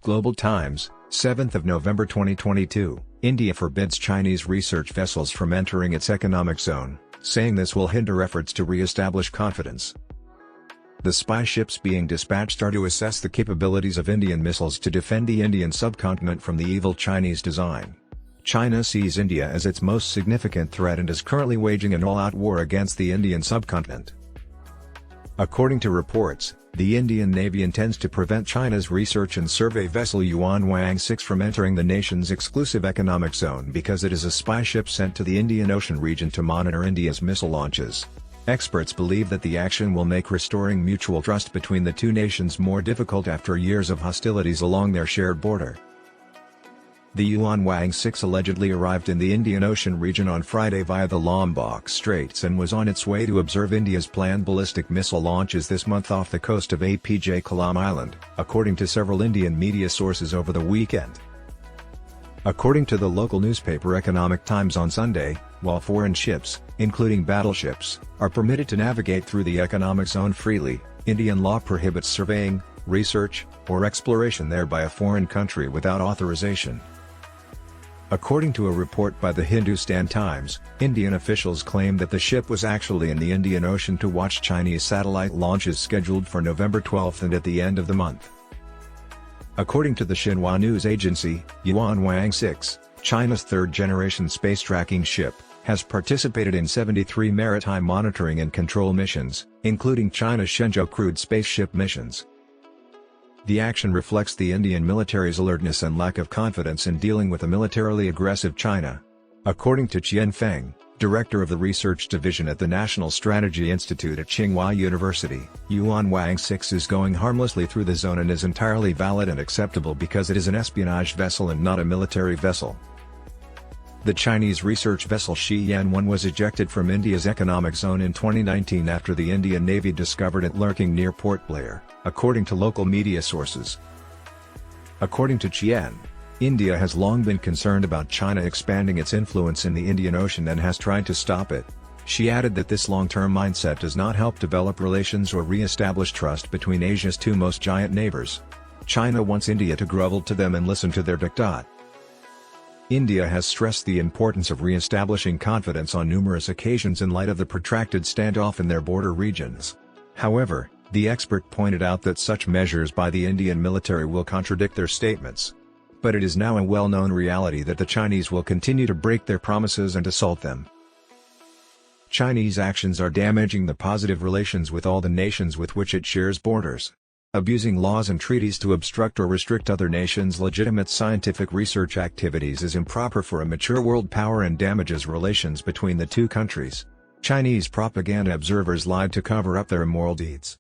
Global Times, 7th of November 2022, India forbids Chinese research vessels from entering its economic zone, saying this will hinder efforts to re-establish confidence. The spy ships being dispatched are to assess the capabilities of Indian missiles to defend the Indian subcontinent from the evil Chinese design. China sees India as its most significant threat and is currently waging an all-out war against the Indian subcontinent. According to reports, the Indian Navy intends to prevent China's research and survey vessel Yuan Wang 6 from entering the nation's exclusive economic zone because it is a spy ship sent to the Indian Ocean region to monitor India's missile launches. Experts believe that the action will make restoring mutual trust between the two nations more difficult after years of hostilities along their shared border. The Yuan Wang 6 allegedly arrived in the Indian Ocean region on Friday via the Lombok Straits and was on its way to observe India's planned ballistic missile launches this month off the coast of APJ Kalam Island, according to several Indian media sources over the weekend. According to the local newspaper Economic Times on Sunday, while foreign ships, including battleships, are permitted to navigate through the economic zone freely, Indian law prohibits surveying, research, or exploration there by a foreign country without authorization. According to a report by the Hindustan Times, Indian officials claim that the ship was actually in the Indian Ocean to watch Chinese satellite launches scheduled for November 12 and at the end of the month. According to the Xinhua news agency, Yuan Wang 6, China's third-generation space-tracking ship, has participated in 73 maritime monitoring and control missions, including China's Shenzhou crewed spaceship missions. The action reflects the Indian military's alertness and lack of confidence in dealing with a militarily aggressive China. According to Qian Feng, director of the research division at the National Strategy Institute at Tsinghua University, Yuan Wang 6 is going harmlessly through the zone and is entirely valid and acceptable because it is an espionage vessel and not a military vessel. The Chinese research vessel Yuan Wang was ejected from India's economic zone in 2019 after the Indian Navy discovered it lurking near Port Blair, according to local media sources. According to Qian, India has long been concerned about China expanding its influence in the Indian Ocean and has tried to stop it. She added that this long-term mindset does not help develop relations or re-establish trust between Asia's two most giant neighbors. China wants India to grovel to them and listen to their diktat. India has stressed the importance of re-establishing confidence on numerous occasions in light of the protracted standoff in their border regions. However, the expert pointed out that such measures by the Indian military will contradict their statements. But it is now a well-known reality that the Chinese will continue to break their promises and assault them. Chinese actions are damaging the positive relations with all the nations with which it shares borders. Abusing laws and treaties to obstruct or restrict other nations' legitimate scientific research activities is improper for a mature world power and damages relations between the two countries. Chinese propaganda observers lied to cover up their immoral deeds.